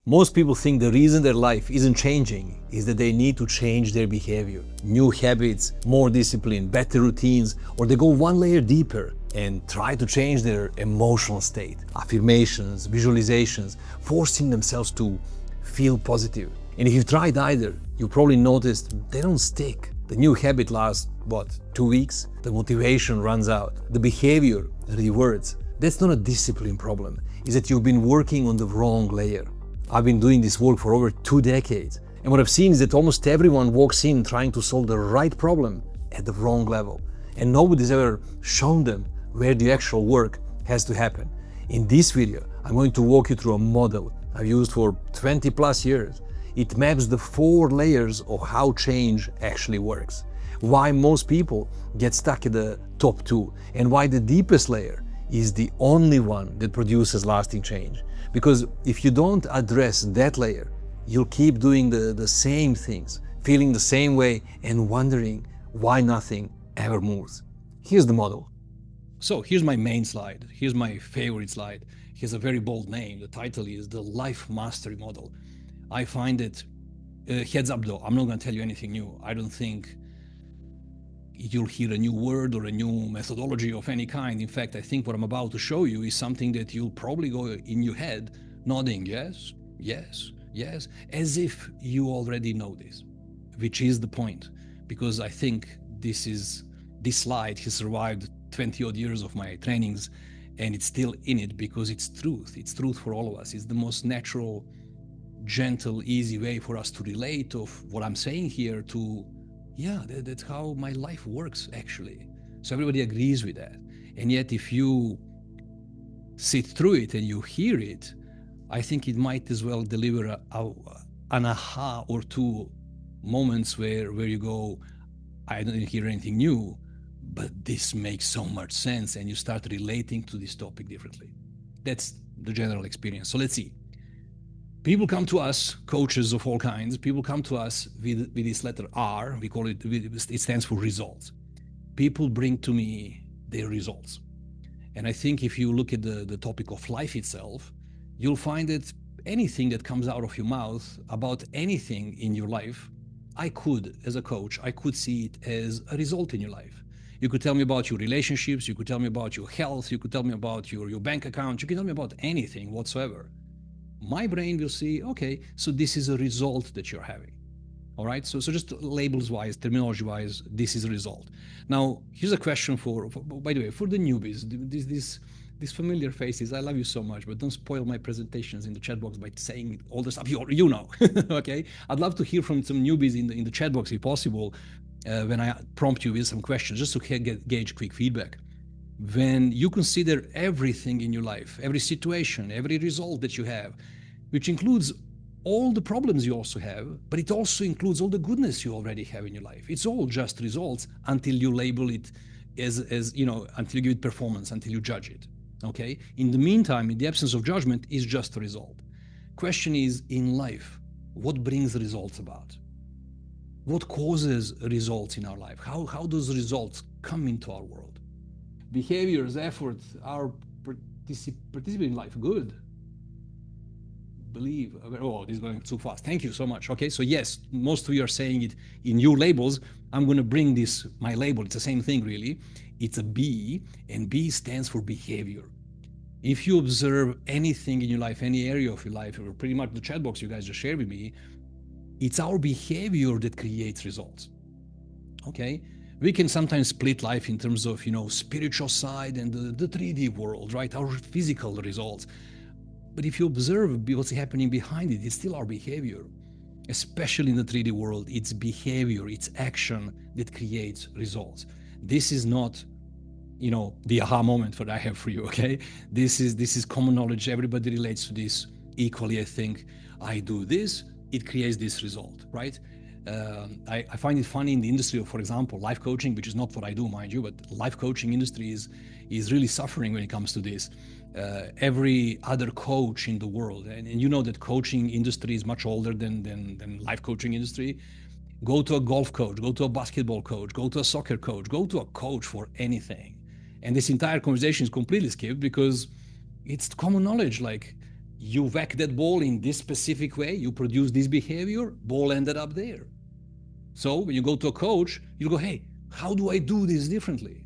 Most people think the reason their life isn't changing is that they need to change their behavior. New habits, more discipline, better routines, or they go one layer deeper and try to change their emotional state. Affirmations, visualizations, forcing themselves to feel positive. And if you've tried either, you probably noticed they don't stick. The new habit lasts, 2 weeks? The motivation runs out. The behavior reverts. That's not a discipline problem. It's that you've been working on the wrong layer. I've been doing this work for over 2 decades. And what I've seen is that almost everyone walks in trying to solve the right problem at the wrong level. And nobody's ever shown them where the actual work has to happen. In this video, I'm going to walk you through a model I've used for 20 plus years. It maps the 4 layers of how change actually works. Why most people get stuck at the top 2, and why the deepest layer is the only one that produces lasting change. Because if you don't address that layer, you'll keep doing the same things, feeling the same way, and wondering why nothing ever moves. Here's the model. So here's my main slide. Here's my favorite slide. It has a very bold name. The title is the Life Mastery Model. I find it, heads up though, I'm not going to tell you anything new. I don't think you'll hear a new word or a new methodology of any kind. In fact, I think what I'm about to show you is something that you'll probably go in your head nodding yes, yes, yes, as if you already know this, which is the point. Because I think this slide has survived 20 odd years of my trainings, and it's still in it because it's truth. It's truth for all of us. It's the most natural, gentle, easy way for us to relate of what I'm saying here to, yeah, that's how my life works actually. So everybody agrees with that. And yet if you sit through it and you hear it, I think it might as well deliver an aha or two moments where you go, I didn't hear anything new, but this makes so much sense, and you start relating to this topic differently. That's the general experience. So let's see. People come to us, coaches of all kinds, people come to us with this letter R, we call it, it stands for results. People bring to me their results. And I think if you look at the topic of life itself, you'll find that anything that comes out of your mouth about anything in your life, as a coach, I could see it as a result in your life. You could tell me about your relationships, you could tell me about your health, you could tell me about your bank account, you can tell me about anything whatsoever. My brain will see, okay, so this is a result that you're having. All right, so just labels-wise, terminology-wise, this is a result. Now, here's a question by the way, for the newbies, these familiar faces, I love you so much, but don't spoil my presentations in the chat box by saying all the stuff you know, okay? I'd love to hear from some newbies in the chat box, if possible, when I prompt you with some questions, just to gauge quick feedback. When you consider everything in your life, every situation, every result that you have, which includes all the problems you also have, but it also includes all the goodness you already have in your life. It's all just results until you label it as until you give it performance, until you judge it, okay? In the meantime, in the absence of judgment, is just a result. Question is, in life, what brings results about? What causes results in our life? How those results come into our world? Behaviors, efforts, our participate in life, good. Believe, oh, this is going too fast. Thank you so much. Okay, so yes, most of you are saying it in your labels. I'm going to bring this, my label, it's the same thing really. It's a B, and B stands for behavior. If you observe anything in your life, any area of your life, or pretty much the chat box you guys just shared with me, it's our behavior that creates results, okay? We can sometimes split life in terms of, spiritual side and the 3D world, right? Our physical results. But if you observe what's happening behind it, it's still our behavior. Especially in the 3D world, it's behavior, it's action that creates results. This is not, the aha moment that I have for you, okay? This is common knowledge. Everybody relates to this equally, I think. I do this, it creates this result, right? I find it funny in the industry of, for example, life coaching, which is not what I do, mind you, but life coaching industry is really suffering when it comes to this. Every other coach in the world, and you know that coaching industry is much older than life coaching industry. Go to a golf coach, go to a basketball coach, go to a soccer coach, go to a coach for anything. And this entire conversation is completely skipped because it's common knowledge, like You whack that ball in this specific way, you produce this behavior, ball ended up there. So when you go to a coach, you'll go, hey, how do I do this differently?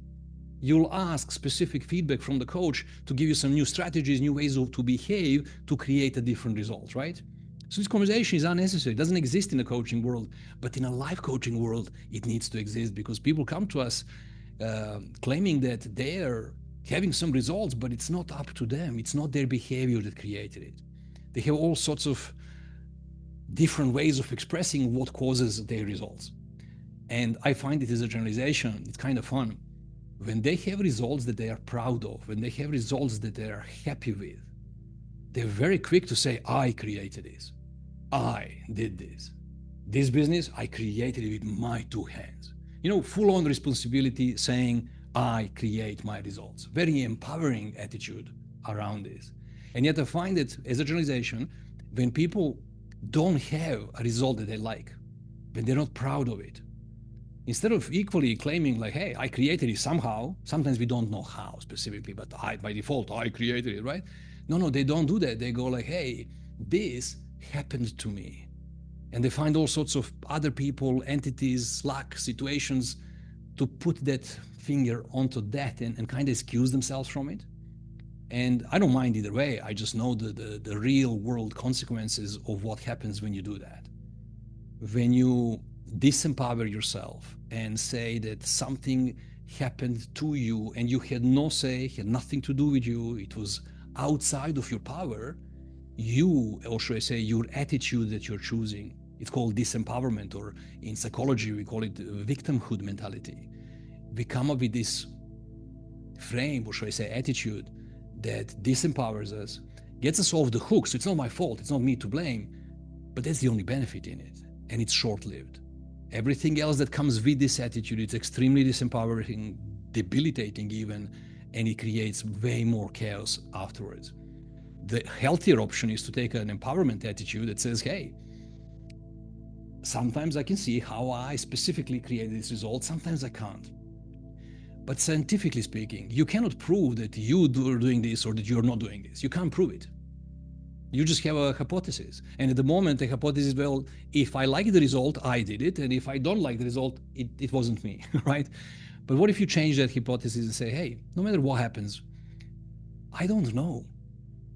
You'll ask specific feedback from the coach to give you some new strategies, new ways to behave to create a different result, right? So this conversation is unnecessary. It doesn't exist in the coaching world, but in a life coaching world, it needs to exist because people come to us claiming that they're having some results, but it's not up to them. It's not their behavior that created it. They have all sorts of different ways of expressing what causes their results. And I find it as a generalization, it's kind of fun. When they have results that they are proud of, when they have results that they are happy with, they're very quick to say, I created this. I did this. This business, I created it with my two hands. You know, full on responsibility saying, I create my results. Very empowering attitude around this. And yet I find that as a generalization, when people don't have a result that they like, when they're not proud of it, instead of equally claiming like, hey, I created it somehow, sometimes we don't know how specifically, but by default, I created it, right? No, they don't do that. They go like, hey, this happened to me. And they find all sorts of other people, entities, luck, situations to put that finger onto that and kind of excuse themselves from it. And I don't mind either way. I just know the real world consequences of what happens when you do that. When you disempower yourself and say that something happened to you and you had no say, had nothing to do with you, it was outside of your power, you, or should I say, your attitude that you're choosing, it's called disempowerment, or in psychology, we call it victimhood mentality. We come up with this frame, or should I say, attitude that disempowers us, gets us off the hook. So it's not my fault, it's not me to blame, but that's the only benefit in it. And it's short-lived. Everything else that comes with this attitude, it's extremely disempowering, debilitating even, and it creates way more chaos afterwards. The healthier option is to take an empowerment attitude that says, hey, sometimes I can see how I specifically created this result, sometimes I can't. But scientifically speaking, you cannot prove that you are doing this or that you're not doing this. You can't prove it. You just have a hypothesis. And at the moment, the hypothesis, well, if I like the result, I did it. And if I don't like the result, it wasn't me, right? But what if you change that hypothesis and say, hey, no matter what happens, I don't know.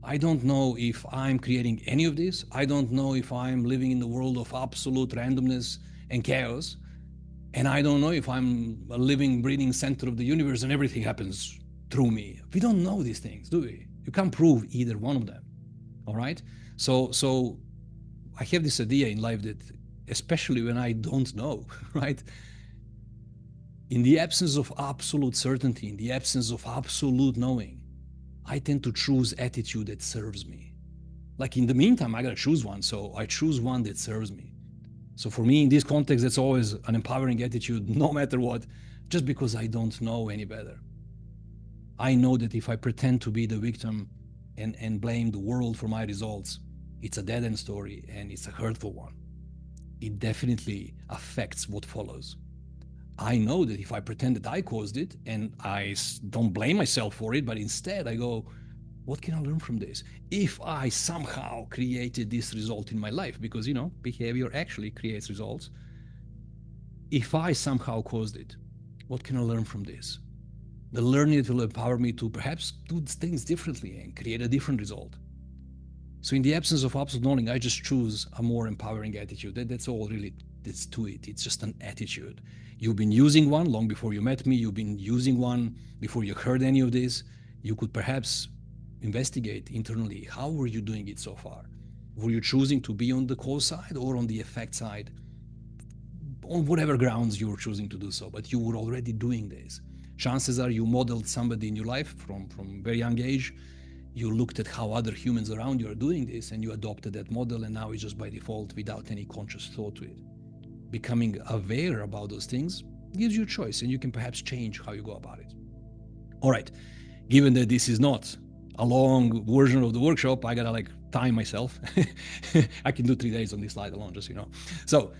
I don't know if I'm creating any of this. I don't know if I'm living in the world of absolute randomness and chaos. And I don't know if I'm a living, breathing center of the universe and everything happens through me. We don't know these things, do we? You can't prove either one of them. All right? So I have this idea in life that, especially when I don't know, right? In the absence of absolute certainty, in the absence of absolute knowing, I tend to choose attitude that serves me. Like in the meantime, I gotta choose one, so I choose one that serves me. So for me, in this context, that's always an empowering attitude, no matter what, just because I don't know any better. I know that if I pretend to be the victim and blame the world for my results, it's a dead-end story and it's a hurtful one. It definitely affects what follows. I know that if I pretend that I caused it and I don't blame myself for it, but instead I go, what can I learn from this? If I somehow created this result in my life, because, you know, behavior actually creates results. If I somehow caused it, what can I learn from this? The learning that will empower me to perhaps do things differently and create a different result. So in the absence of absolute knowing, I just choose a more empowering attitude. That's all really that's to it. It's just an attitude. You've been using one long before you met me. You've been using one before you heard any of this. You could perhaps investigate internally, how were you doing it so far? Were you choosing to be on the cause side or on the effect side? On whatever grounds you were choosing to do so, but you were already doing this. Chances are you modeled somebody in your life from very young age. You looked at how other humans around you are doing this and you adopted that model, and now it's just by default without any conscious thought to it. Becoming aware about those things gives you a choice, and you can perhaps change how you go about it. All right, given that this is not a long version of the workshop, I gotta time myself. I can do 3 days on this slide alone, just so you know. So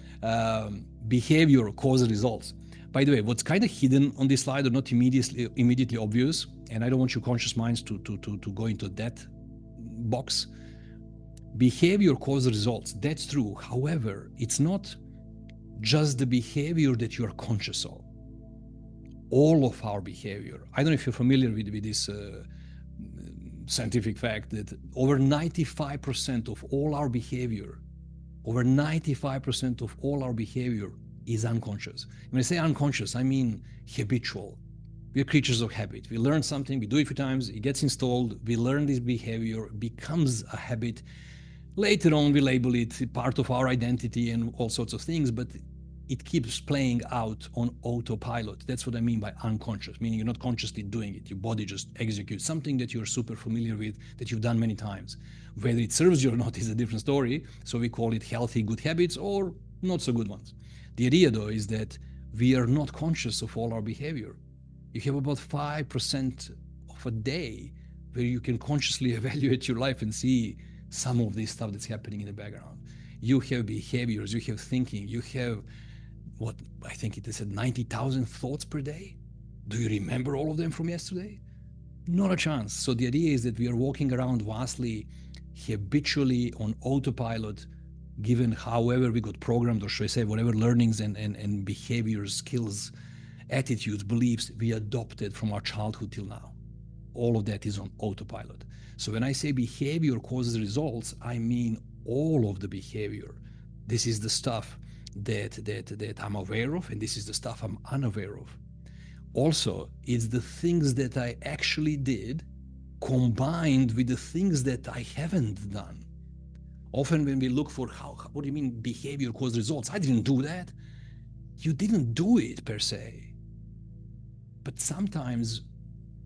behavior causes results. By the way, what's kind of hidden on this slide or not immediately obvious, and I don't want your conscious minds to go into that box, Behavior causes results. That's true. However, it's not just the behavior that you are conscious of. All of our behavior. I don't know if you're familiar with this scientific fact that over 95% of all our behavior, over 95% of all our behavior is unconscious. When I say unconscious, I mean habitual. We're creatures of habit. We learn something, we do it a few times, it gets installed, we learn this behavior, becomes a habit. Later on, we label it part of our identity and all sorts of things, but it keeps playing out on autopilot. That's what I mean by unconscious, meaning you're not consciously doing it. Your body just executes something that you're super familiar with, that you've done many times. Whether it serves you or not is a different story. So we call it healthy, good habits or not so good ones. The idea, though, is that we are not conscious of all our behavior. You have about 5% of a day where you can consciously evaluate your life and see some of this stuff that's happening in the background. You have behaviors, you have thinking, you have what I think it is at 90,000 thoughts per day. Do you remember all of them from yesterday? Not a chance. So the idea is that we are walking around vastly, habitually on autopilot, given however we got programmed, or should I say, whatever learnings and behaviors, skills, attitudes, beliefs we adopted from our childhood till now. All of that is on autopilot. So when I say behavior causes results, I mean all of the behavior. This is the stuff that I'm aware of, and this is the stuff I'm unaware of. Also, it's the things that I actually did combined with the things that I haven't done. Often when we look for what do you mean behavior causes results? I didn't do that. You didn't do it per se. But sometimes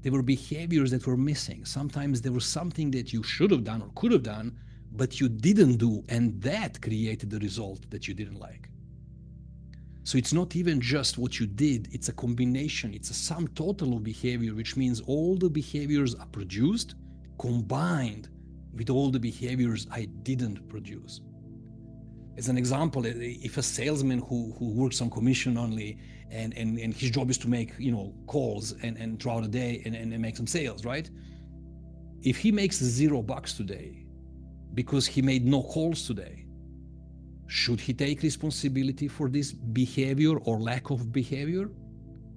there were behaviors that were missing. Sometimes there was something that you should have done or could have done, but you didn't do, and that created the result that you didn't like. So it's not even just what you did, it's a combination, it's a sum total of behavior, which means all the behaviors are produced, combined with all the behaviors I didn't produce. As an example, if a salesman who works on commission only and his job is to make calls and throughout the day and make some sales, right? If he makes $0 today because he made no calls today, should he take responsibility for this behavior or lack of behavior?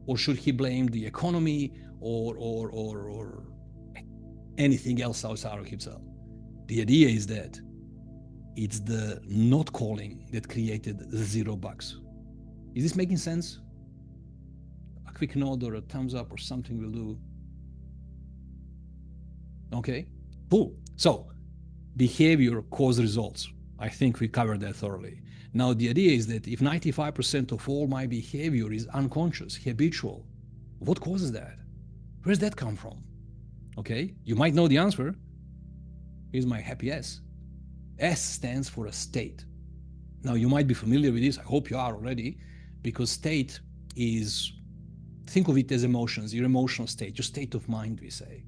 Or should he blame the economy or anything else outside of himself? The idea is that it's the not calling that created the $0. Is this making sense? A quick nod or a thumbs up or something will do. Okay, cool. So behavior causes results. I think we covered that thoroughly. Now, the idea is that if 95% of all my behavior is unconscious, habitual, what causes that? Where does that come from? Okay, you might know the answer. Here's my happy S. S stands for a state. Now, you might be familiar with this. I hope you are already, because state is, think of it as emotions, your emotional state, your state of mind, we say.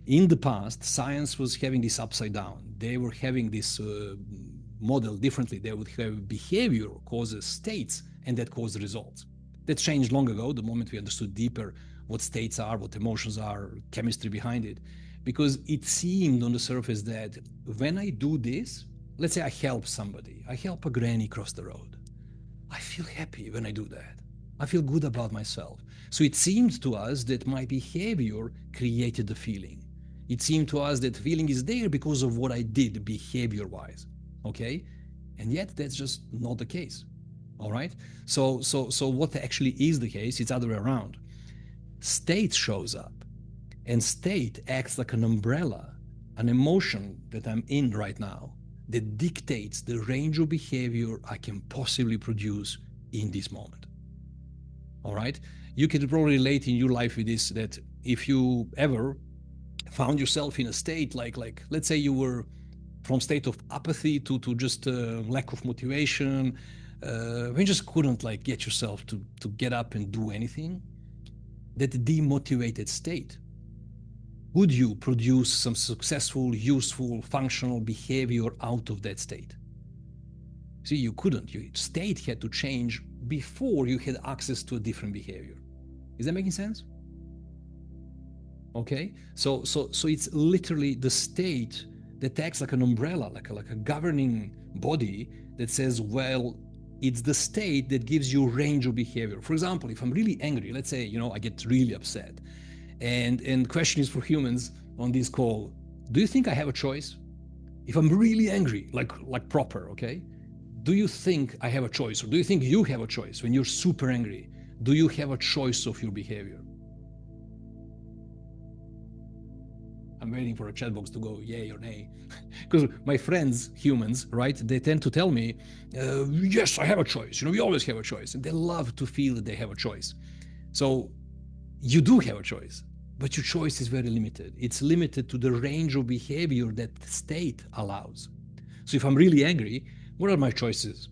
In the past, science was having this upside down. They were having this model differently. They would have behavior causes states, and that causes results. That changed long ago, the moment we understood deeper what states are, what emotions are, chemistry behind it. Because it seemed on the surface that when I do this, let's say I help somebody, I help a granny cross the road. I feel happy when I do that. I feel good about myself. So it seemed to us that my behavior created the feeling. It seemed to us that feeling is there because of what I did behavior-wise, okay? And yet that's just not the case, all right? So what actually is the case, it's other way around. State shows up, and state acts like an umbrella, an emotion that I'm in right now that dictates the range of behavior I can possibly produce in this moment, all right? You can probably relate in your life with this, that if you ever found yourself in a state like let's say you were from state of apathy to just lack of motivation, when you just couldn't get yourself to get up and do anything, that demotivated state, would you produce some successful, useful, functional behavior out of that state? See, you couldn't. Your state had to change before you had access to a different behavior. Is that making sense? Okay, so it's literally the state that acts like an umbrella, like a governing body that says, well, it's the state that gives you range of behavior. For example, if I'm really angry, let's say, I get really upset, and question is for humans on this call, do you think I have a choice? If I'm really angry, like proper, okay? Do you think I have a choice? Or do you think you have a choice when you're super angry? Do you have a choice of your behavior? I'm waiting for a chat box to go yay or nay. Because my friends, humans, right, they tend to tell me, yes, I have a choice. We always have a choice. And they love to feel that they have a choice. So you do have a choice, but your choice is very limited. It's limited to the range of behavior that the state allows. So if I'm really angry, what are my choices?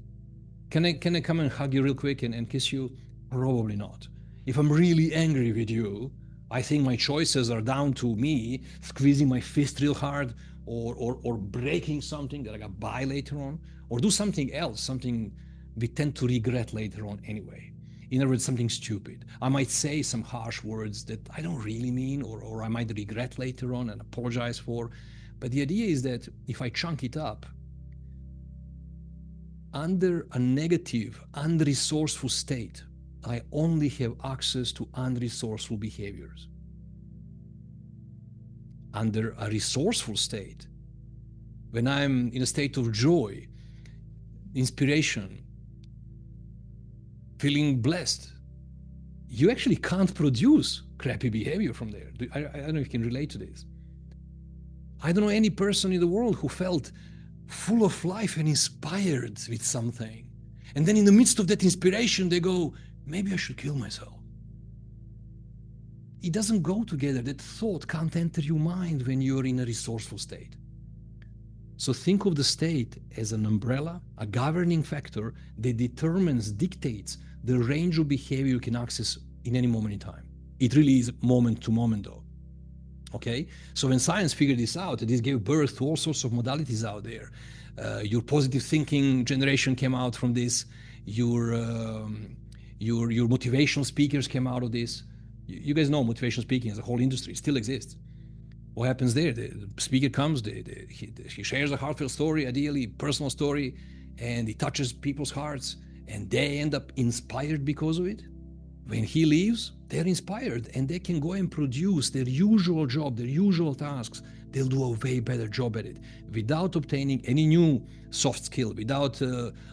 Can I come and hug you real quick and kiss you? Probably not. If I'm really angry with you, I think my choices are down to me squeezing my fist real hard, or breaking something that I got buy later on, or do something else, something we tend to regret later on anyway. In other words, something stupid. I might say some harsh words that I don't really mean, or I might regret later on and apologize for. But the idea is that if I chunk it up, under a negative, unresourceful state, I only have access to unresourceful behaviors. Under a resourceful state, when I'm in a state of joy, inspiration, feeling blessed, you actually can't produce crappy behavior from there. I don't know if you can relate to this. I don't know any person in the world who felt full of life and inspired with something. And then in the midst of that inspiration, they go, maybe I should kill myself. It doesn't go together. That thought can't enter your mind when you're in a resourceful state. So think of the state as an umbrella, a governing factor that determines, dictates the range of behavior you can access in any moment in time. It really is moment to moment though. Okay, so when science figured this out, this gave birth to all sorts of modalities out there. Your positive thinking generation came out from this. Your motivational speakers came out of this. You guys know motivational speaking as a whole industry still exists. What happens there? The speaker comes, he shares a heartfelt story, ideally personal story, and he touches people's hearts, and they end up inspired because of it. When he leaves, they're inspired and they can go and produce their usual job, their usual tasks. They'll do a way better job at it without obtaining any new soft skill, without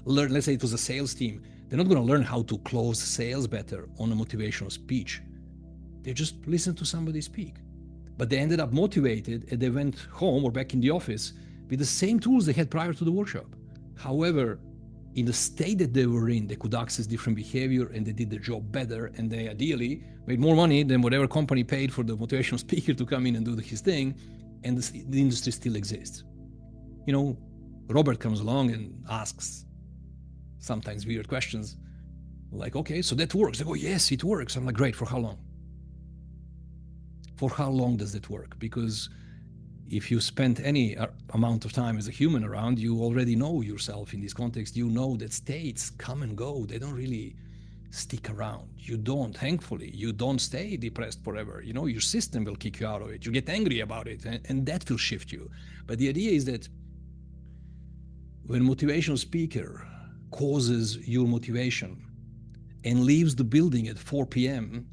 let's say it was a sales team. They're not going to learn how to close sales better on a motivational speech. They just listen to somebody speak. But they ended up motivated and they went home or back in the office with the same tools they had prior to the workshop. However, in the state that they were in, they could access different behavior and they did their job better, and they ideally made more money than whatever company paid for the motivational speaker to come in and do his thing, and the industry still exists. Robert comes along and asks sometimes weird questions like, okay, so that works. They go, yes, it works. I'm like, great, for how long? For how long does that work? Because if you spend any amount of time as a human around, you already know yourself in this context. You know that states come and go. They don't really stick around. You don't, thankfully, you don't stay depressed forever. Your system will kick you out of it. You get angry about it, and that will shift you. But the idea is that when a motivational speaker causes your motivation and leaves the building at 4 p.m.,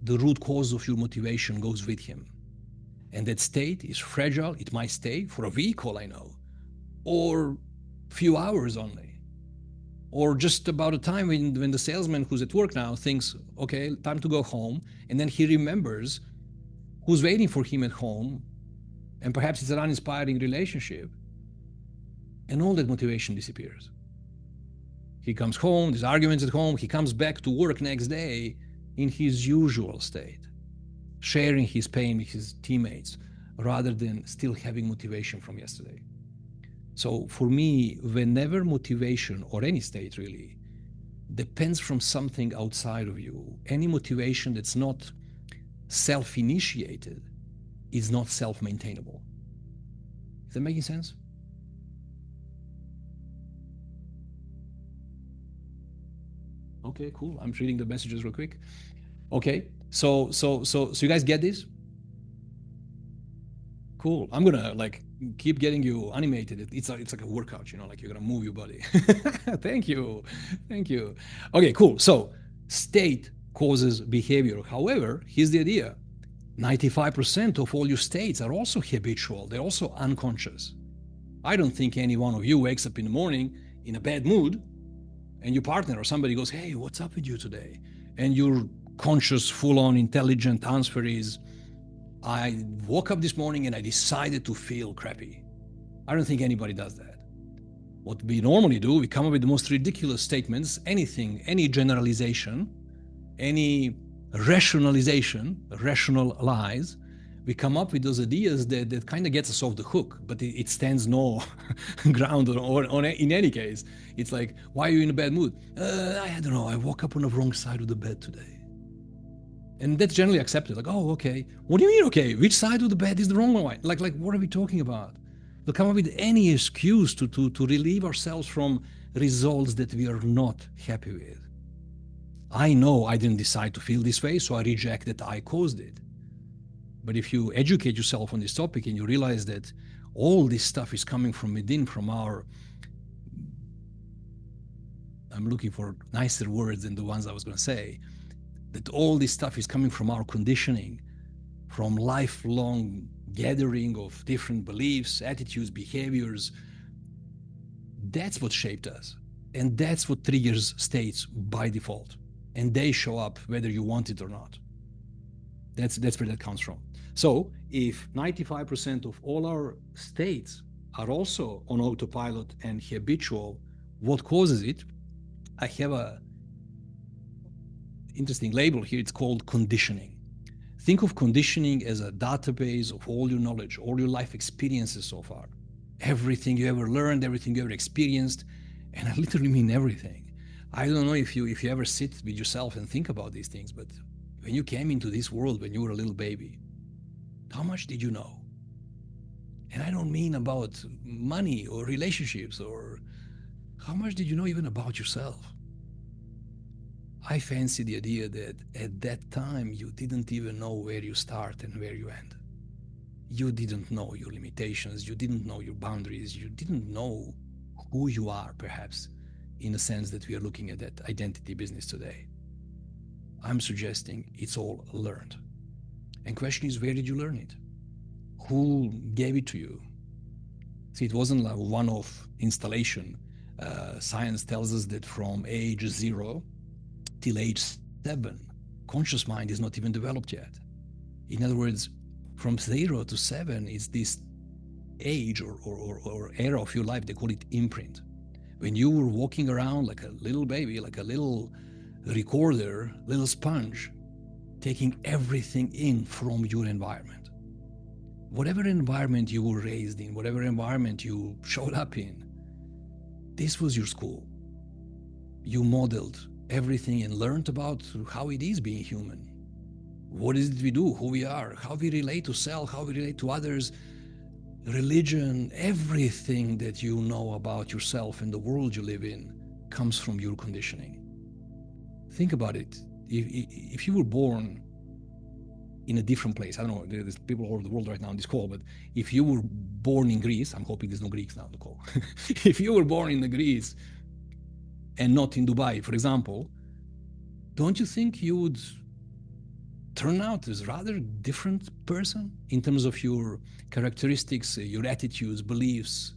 the root cause of your motivation goes with him. And that state is fragile. It might stay for a week, all I know, or a few hours only, or just about a time when the salesman who's at work now thinks, okay, time to go home, and then he remembers who's waiting for him at home, and perhaps it's an uninspiring relationship, and all that motivation disappears. He comes home, there's arguments at home, he comes back to work next day in his usual state, sharing his pain with his teammates, rather than still having motivation from yesterday. So for me, whenever motivation, or any state really, depends from something outside of you, any motivation that's not self-initiated is not self-maintainable. Is that making sense? Okay, cool. I'm reading the messages real quick. Okay, so you guys get this? Cool. I'm gonna keep getting you animated. It's like a workout, like you're gonna move your body. Thank you, thank you. Okay, cool. So state causes behavior. However, here's the idea: 95% of all your states are also habitual. They're also unconscious. I don't think any one of you wakes up in the morning in a bad mood, and your partner or somebody goes, "Hey, what's up with you today?" And your conscious, full-on, intelligent answer is, "I woke up this morning and I decided to feel crappy." I don't think anybody does that. What we normally do, we come up with the most ridiculous statements, anything, any generalization, any rational lies. We come up with those ideas that kind of gets us off the hook, but it stands no ground on in any case. It's like, why are you in a bad mood? I don't know, I woke up on the wrong side of the bed today. And that's generally accepted. Like, oh, okay. What do you mean, okay? Which side of the bed is the wrong one? Like, what are we talking about? We'll come up with any excuse to relieve ourselves from results that we are not happy with. I know I didn't decide to feel this way, so I reject that I caused it. But if you educate yourself on this topic and you realize that all this stuff is coming from within, from our, I'm looking for nicer words than the ones I was going to say, that all this stuff is coming from our conditioning, from lifelong gathering of different beliefs, attitudes, behaviors. That's what shaped us. And that's what triggers states by default. And they show up whether you want it or not. That's where that comes from. So if 95% of all our states are also on autopilot and habitual, what causes it? I have a interesting label here. It's called conditioning. Think of conditioning as a database of all your knowledge, all your life experiences so far. Everything you ever learned, everything you ever experienced, and I literally mean everything. I don't know if you ever sit with yourself and think about these things, but when you came into this world when you were a little baby, how much did you know? And I don't mean about money or relationships, or how much did you know even about yourself? I fancy the idea that at that time you didn't even know where you start and where you end. You didn't know your limitations, you didn't know your boundaries, you didn't know who you are, perhaps, in the sense that we are looking at that identity business today. I'm suggesting it's all learned. And question is, where did you learn it? Who gave it to you? See, it wasn't like one-off installation. Science tells us that from age 0 till age 7, conscious mind is not even developed yet. In other words, from 0 to 7 is this age or era of your life. They call it imprint. When you were walking around like a little baby, like a little recorder, little sponge, taking everything in from your environment. Whatever environment you were raised in, whatever environment you showed up in, this was your school. You modeled everything and learned about how it is being human. What is it we do, who we are, how we relate to self, how we relate to others, religion, everything that you know about yourself and the world you live in comes from your conditioning. Think about it. If you were born in a different place, I don't know, there's people all over the world right now on this call, but if you were born in Greece, I'm hoping there's no Greeks now on the call. If you were born in Greece and not in Dubai, for example, don't you think you would turn out as a rather different person in terms of your characteristics, your attitudes, beliefs?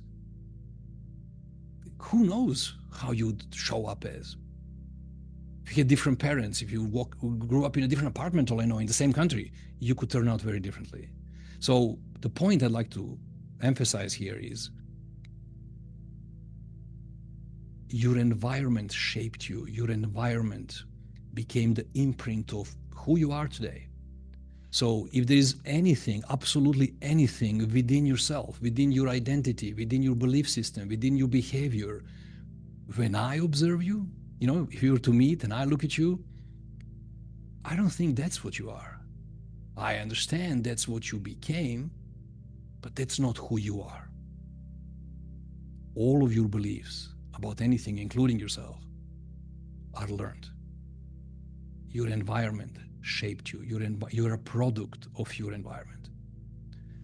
Who knows how you'd show up as? If you had different parents, if you grew up in a different apartment, all I know, in the same country, you could turn out very differently. So the point I'd like to emphasize here is your environment shaped you. Your environment became the imprint of who you are today. So if there is anything, absolutely anything within yourself, within your identity, within your belief system, within your behavior, when I observe you, if you were to meet and I look at you, I don't think that's what you are. I understand that's what you became, but that's not who you are. All of your beliefs about anything, including yourself, are learned. Your environment shaped you. You're a product of your environment.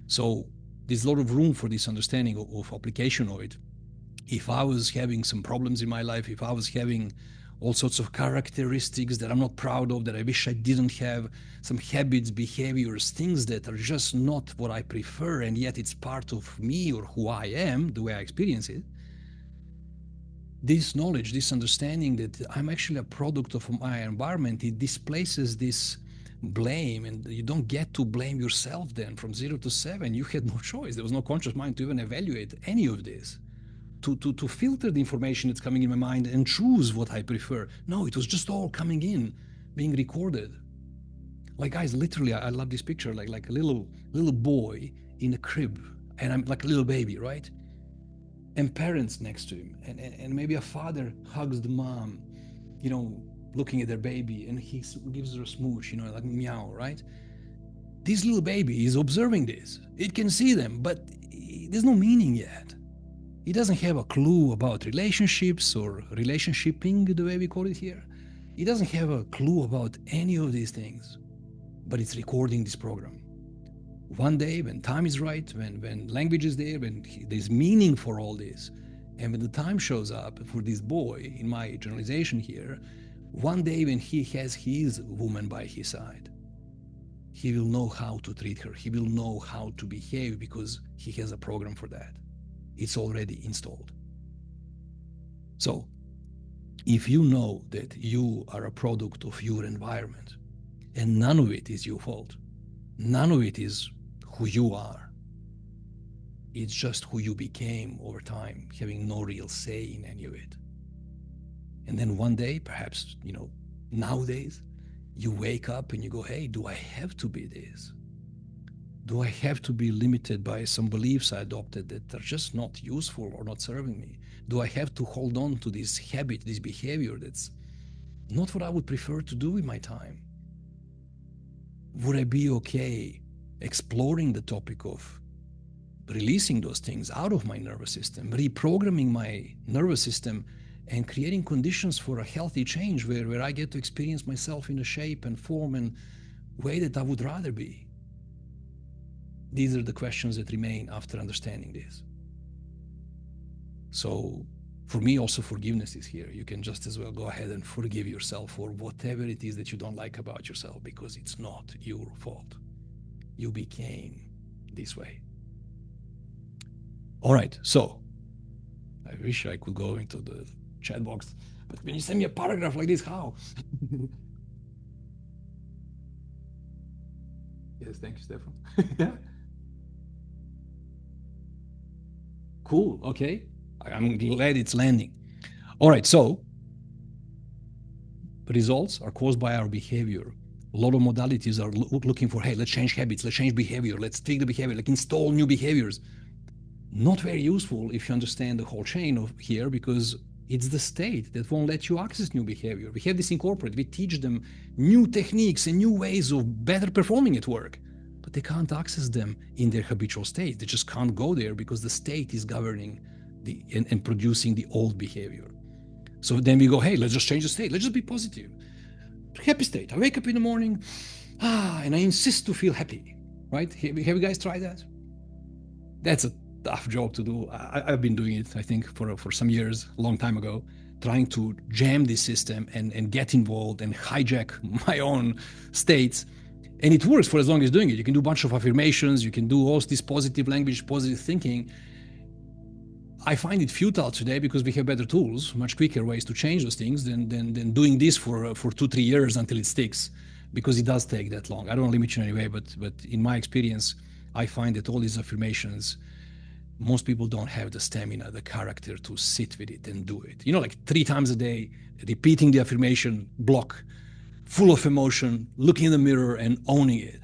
So there's a lot of room for this understanding of application of it. If I was having some problems in my life, if I was having all sorts of characteristics that I'm not proud of, that I wish I didn't have, some habits, behaviors, things that are just not what I prefer, and yet it's part of me or who I am, the way I experience it, this knowledge, this understanding that I'm actually a product of my environment, it displaces this blame, and you don't get to blame yourself then from 0 to 7. You had no choice. There was no conscious mind to even evaluate any of this, to filter the information that's coming in my mind and choose what I prefer. No, it was just all coming in, being recorded. Like, guys, literally, I love this picture, like a little boy in a crib, and I'm like a little baby, right? And parents next to him, and maybe a father hugs the mom, looking at their baby, and he gives her a smooch, like meow, right? This little baby is observing this. It can see them, but there's no meaning yet. It doesn't have a clue about relationships or relationshiping, the way we call it here. It doesn't have a clue about any of these things, but it's recording this program. One day, when time is right, when language is there, when there's meaning for all this, and when the time shows up for this boy, in my generalization here, one day when he has his woman by his side, he will know how to treat her. He will know how to behave because he has a program for that. It's already installed. So, if you know that you are a product of your environment, and none of it is your fault, none of it is who you are, it's just who you became over time, having no real say in any of it. And then one day, perhaps, nowadays, you wake up and you go, hey, do I have to be this? Do I have to be limited by some beliefs I adopted that are just not useful or not serving me? Do I have to hold on to this habit, this behavior that's not what I would prefer to do with my time? Would I be okay exploring the topic of releasing those things out of my nervous system, reprogramming my nervous system, and creating conditions for a healthy change where I get to experience myself in a shape and form and way that I would rather be? These are the questions that remain after understanding this. So for me, also forgiveness is here. You can just as well go ahead and forgive yourself for whatever it is that you don't like about yourself, because it's not your fault. You became this way. All right, so I wish I could go into the chat box, but when you send me a paragraph like this, how? Yes, thank you, Stefan. Yeah. Cool, okay. I'm glad it's landing. All right, so results are caused by our behavior. A lot of modalities are looking for, hey, let's change habits, let's change behavior, let's tweak the behavior, like install new behaviors. Not very useful if you understand the whole chain of here, because it's the state that won't let you access new behavior. We have this incorporated. We teach them new techniques and new ways of better performing at work, but they can't access them in their habitual state. They just can't go there because the state is governing and producing the old behavior. So then we go, hey, let's just change the state. Let's just be positive. Happy state. I wake up in the morning, and I insist to feel happy, right? Have you guys tried that? That's a tough job to do. I've been doing it, I think, for some years, a long time ago, trying to jam this system and get involved and hijack my own states. And it works for as long as doing it. You can do a bunch of affirmations. You can do all this positive language, positive thinking. I find it futile today because we have better tools, much quicker ways to change those things than doing this for 2-3 years until it sticks, because it does take that long. I don't want to limit you in any way, but in my experience, I find that all these affirmations, most people don't have the stamina, the character to sit with it and do it. Like 3 times a day, repeating the affirmation block, full of emotion, looking in the mirror and owning it.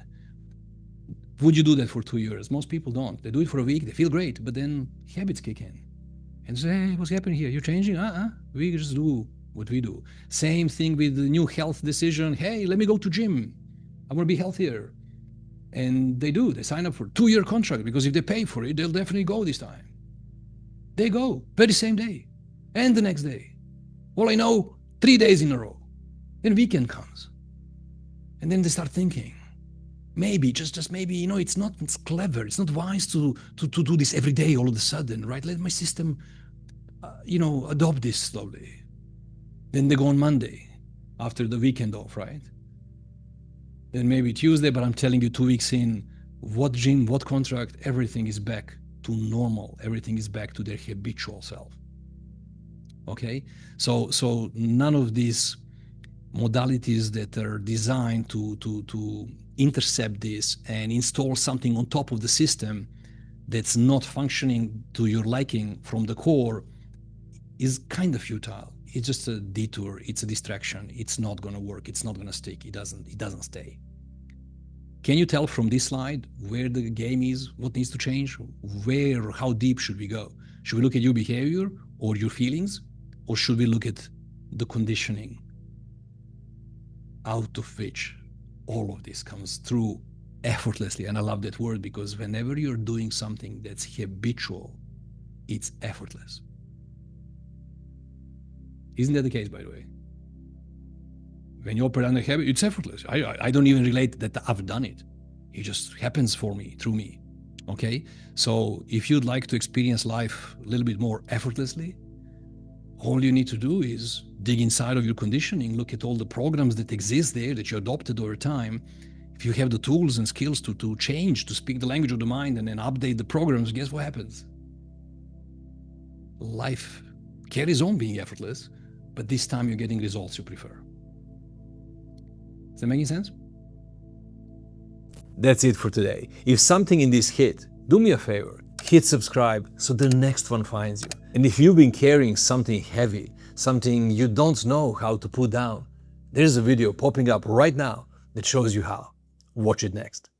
Would you do that for 2 years? Most people don't. They do it for a week, they feel great, but then habits kick in. And say, hey, what's happening here? You're changing? We just do what we do. Same thing with the new health decision. Hey, let me go to gym. I want to be healthier. And they do. They sign up for a 2-year contract because if they pay for it, they'll definitely go this time. They go very same day and the next day. Well, I know 3 days in a row. Then weekend comes. And then they start thinking, Maybe, just maybe, it's not it's clever. It's not wise to do this every day all of a sudden, right? Let my system, adopt this slowly. Then they go on Monday after the weekend off, right? Then maybe Tuesday, but I'm telling you 2 weeks in, what gym, what contract, everything is back to normal. Everything is back to their habitual self. Okay? So none of these modalities that are designed to intercept this and install something on top of the system that's not functioning to your liking from the core is kind of futile. It's just a detour. It's a distraction. It's not going to work. It's not going to stick. It doesn't stay. Can you tell from this slide where the game is, what needs to change? How deep should we go? Should we look at your behavior or your feelings? Or should we look at the conditioning out of which all of this comes through effortlessly? And I love that word, because whenever you're doing something that's habitual, it's effortless. Isn't that the case, by the way? When you operate under habit, it's effortless. I don't even relate that I've done it. It just happens for me, through me. Okay? So if you'd like to experience life a little bit more effortlessly, all you need to do is dig inside of your conditioning, look at all the programs that exist there that you adopted over time. If you have the tools and skills to change, to speak the language of the mind and then update the programs, guess what happens? Life carries on being effortless, but this time you're getting results you prefer. Is that making sense? That's it for today. If something in this hit, do me a favor, hit subscribe so the next one finds you. And if you've been carrying something heavy, something you don't know how to put down, there's a video popping up right now that shows you how. Watch it next.